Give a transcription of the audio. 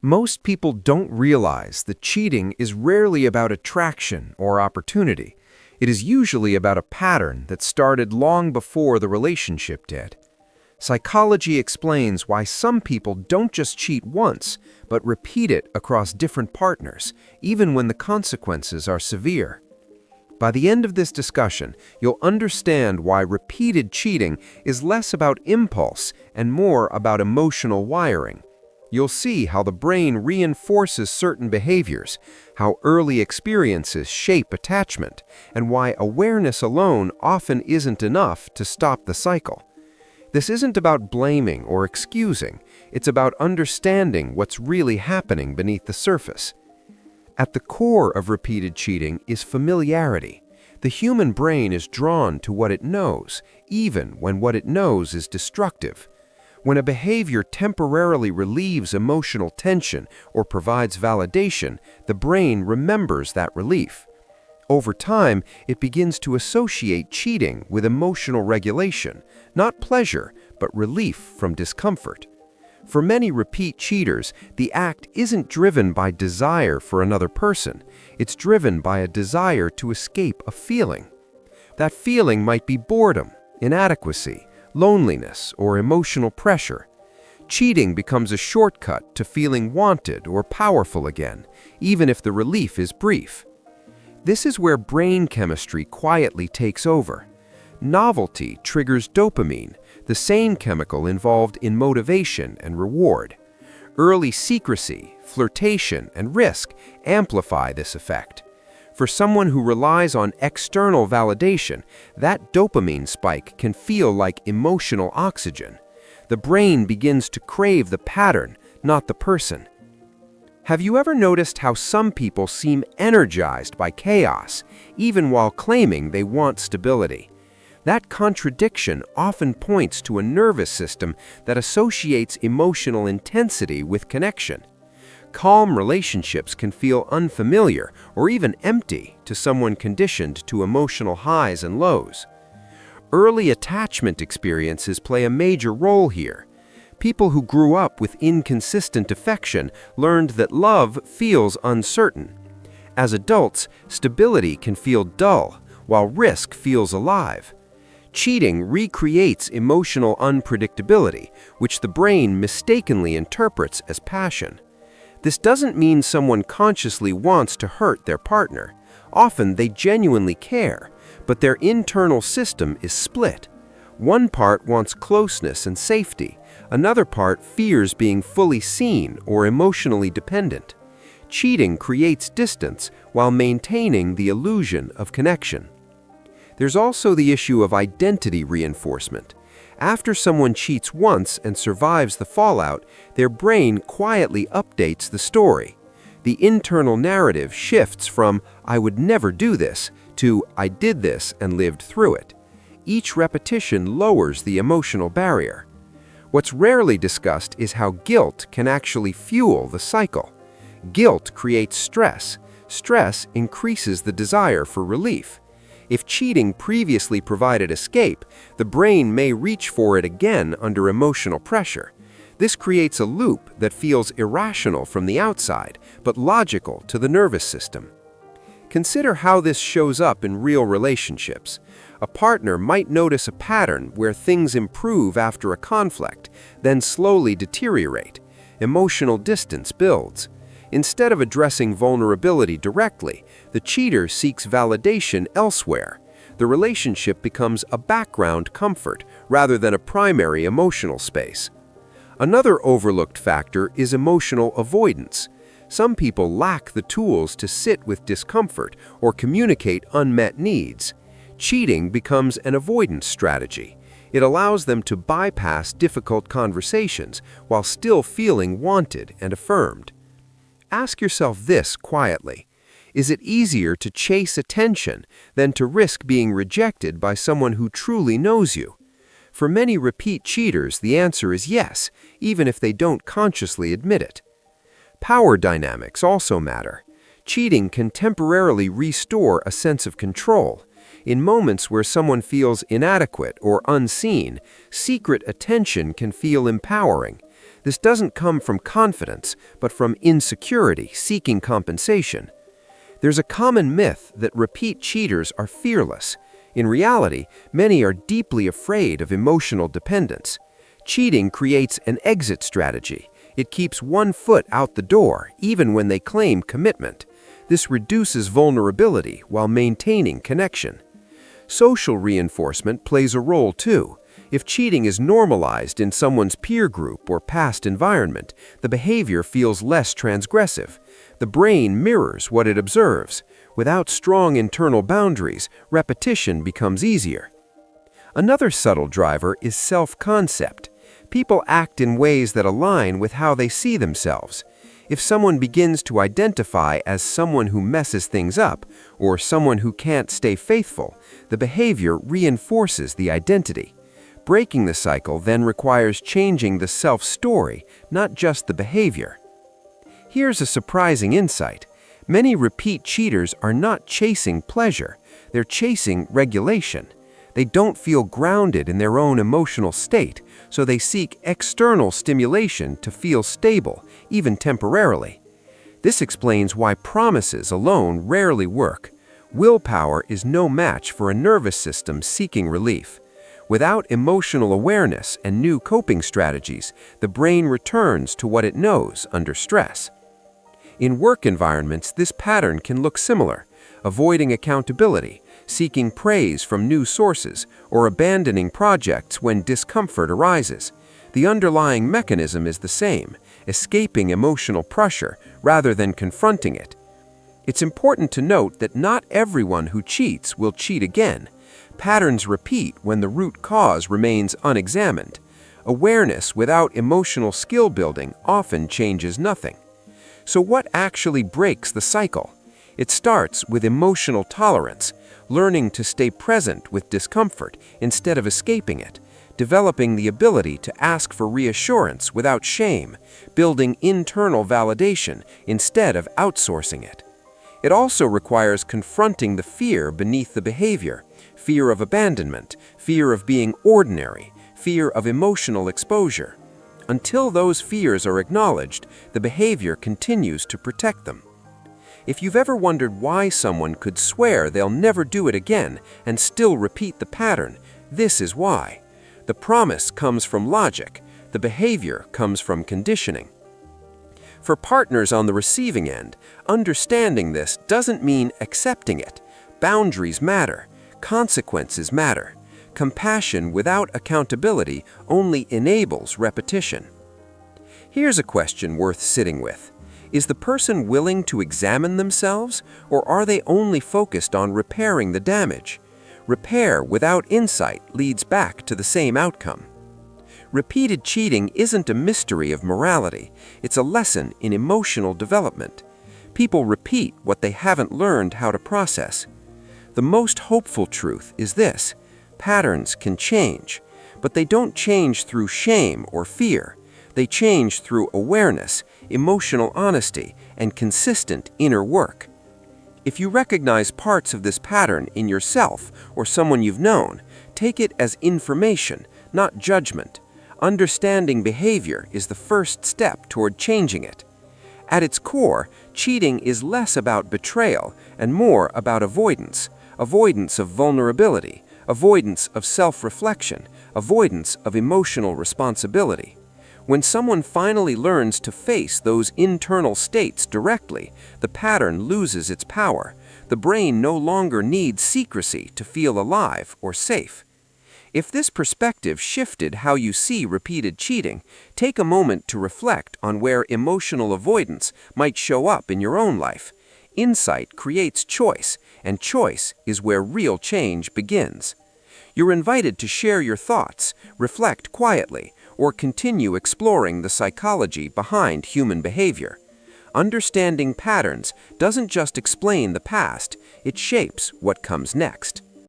Most people don't realize that cheating is rarely about attraction or opportunity. It is usually about a pattern that started long before the relationship did. Psychology explains why some people don't just cheat once, but repeat it across different partners, even when the consequences are severe. By the end of this discussion, you'll understand why repeated cheating is less about impulse and more about emotional wiring. You'll see how the brain reinforces certain behaviors, how early experiences shape attachment, and why awareness alone often isn't enough to stop the cycle. This isn't about blaming or excusing, it's about understanding what's really happening beneath the surface. At the core of repeated cheating is familiarity. The human brain is drawn to what it knows, even when what it knows is destructive. When a behavior temporarily relieves emotional tension or provides validation, the brain remembers that relief. Over time, it begins to associate cheating with emotional regulation, not pleasure, but relief from discomfort. For many repeat cheaters, the act isn't driven by desire for another person. It's driven by a desire to escape a feeling. That feeling might be boredom, inadequacy, loneliness, or emotional pressure. Cheating becomes a shortcut to feeling wanted or powerful again, even if the relief is brief. This is where brain chemistry quietly takes over. Novelty triggers dopamine, the same chemical involved in motivation and reward. Early secrecy, flirtation, and risk amplify this effect. For someone who relies on external validation, that dopamine spike can feel like emotional oxygen. The brain begins to crave the pattern, not the person. Have you ever noticed how some people seem energized by chaos, even while claiming they want stability? That contradiction often points to a nervous system that associates emotional intensity with connection. Calm relationships can feel unfamiliar or even empty to someone conditioned to emotional highs and lows. Early attachment experiences play a major role here. People who grew up with inconsistent affection learned that love feels uncertain. As adults, stability can feel dull, while risk feels alive. Cheating recreates emotional unpredictability, which the brain mistakenly interprets as passion. This doesn't mean someone consciously wants to hurt their partner. Often they genuinely care, but their internal system is split. One part wants closeness and safety. Another part fears being fully seen or emotionally dependent. Cheating creates distance while maintaining the illusion of connection. There's also the issue of identity reinforcement. After someone cheats once and survives the fallout, their brain quietly updates the story. The internal narrative shifts from "I would never do this" to "I did this and lived through it." Each repetition lowers the emotional barrier. What's rarely discussed is how guilt can actually fuel the cycle. Guilt creates stress. Stress increases the desire for relief. If cheating previously provided escape, the brain may reach for it again under emotional pressure. This creates a loop that feels irrational from the outside, but logical to the nervous system. Consider how this shows up in real relationships. A partner might notice a pattern where things improve after a conflict, then slowly deteriorate. Emotional distance builds. Instead of addressing vulnerability directly, the cheater seeks validation elsewhere. The relationship becomes a background comfort rather than a primary emotional space. Another overlooked factor is emotional avoidance. Some people lack the tools to sit with discomfort or communicate unmet needs. Cheating becomes an avoidance strategy. It allows them to bypass difficult conversations while still feeling wanted and affirmed. Ask yourself this quietly. Is it easier to chase attention than to risk being rejected by someone who truly knows you? For many repeat cheaters, the answer is yes, even if they don't consciously admit it. Power dynamics also matter. Cheating can temporarily restore a sense of control. In moments where someone feels inadequate or unseen, secret attention can feel empowering. This doesn't come from confidence, but from insecurity, seeking compensation. There's a common myth that repeat cheaters are fearless. In reality, many are deeply afraid of emotional dependence. Cheating creates an exit strategy. It keeps one foot out the door, even when they claim commitment. This reduces vulnerability while maintaining connection. Social reinforcement plays a role too. If cheating is normalized in someone's peer group or past environment, the behavior feels less transgressive. The brain mirrors what it observes. Without strong internal boundaries, repetition becomes easier. Another subtle driver is self-concept. People act in ways that align with how they see themselves. If someone begins to identify as someone who messes things up or someone who can't stay faithful, the behavior reinforces the identity. Breaking the cycle then requires changing the self-story, not just the behavior. Here's a surprising insight. Many repeat cheaters are not chasing pleasure, they're chasing regulation. They don't feel grounded in their own emotional state, so they seek external stimulation to feel stable, even temporarily. This explains why promises alone rarely work. Willpower is no match for a nervous system seeking relief. Without emotional awareness and new coping strategies, the brain returns to what it knows under stress. In work environments, this pattern can look similar: avoiding accountability, seeking praise from new sources, or abandoning projects when discomfort arises. The underlying mechanism is the same: escaping emotional pressure rather than confronting it. It's important to note that not everyone who cheats will cheat again. Patterns repeat when the root cause remains unexamined. Awareness without emotional skill building often changes nothing. So what actually breaks the cycle? It starts with emotional tolerance, learning to stay present with discomfort instead of escaping it, developing the ability to ask for reassurance without shame, building internal validation instead of outsourcing it. It also requires confronting the fear beneath the behavior: fear of abandonment, fear of being ordinary, fear of emotional exposure. Until those fears are acknowledged, the behavior continues to protect them. If you've ever wondered why someone could swear they'll never do it again and still repeat the pattern, this is why. The promise comes from logic, the behavior comes from conditioning. For partners on the receiving end, understanding this doesn't mean accepting it. Boundaries matter, consequences matter. Compassion without accountability only enables repetition. Here's a question worth sitting with. Is the person willing to examine themselves, or are they only focused on repairing the damage? Repair without insight leads back to the same outcome. Repeated cheating isn't a mystery of morality, it's a lesson in emotional development. People repeat what they haven't learned how to process. The most hopeful truth is this: patterns can change, but they don't change through shame or fear. They change through awareness, emotional honesty, and consistent inner work. If you recognize parts of this pattern in yourself or someone you've known, take it as information, not judgment. Understanding behavior is the first step toward changing it. At its core, cheating is less about betrayal and more about avoidance. Avoidance of vulnerability, avoidance of self-reflection, avoidance of emotional responsibility. When someone finally learns to face those internal states directly, the pattern loses its power. The brain no longer needs secrecy to feel alive or safe. If this perspective shifted how you see repeated cheating, take a moment to reflect on where emotional avoidance might show up in your own life. Insight creates choice, and choice is where real change begins. You're invited to share your thoughts, reflect quietly, or continue exploring the psychology behind human behavior. Understanding patterns doesn't just explain the past, it shapes what comes next.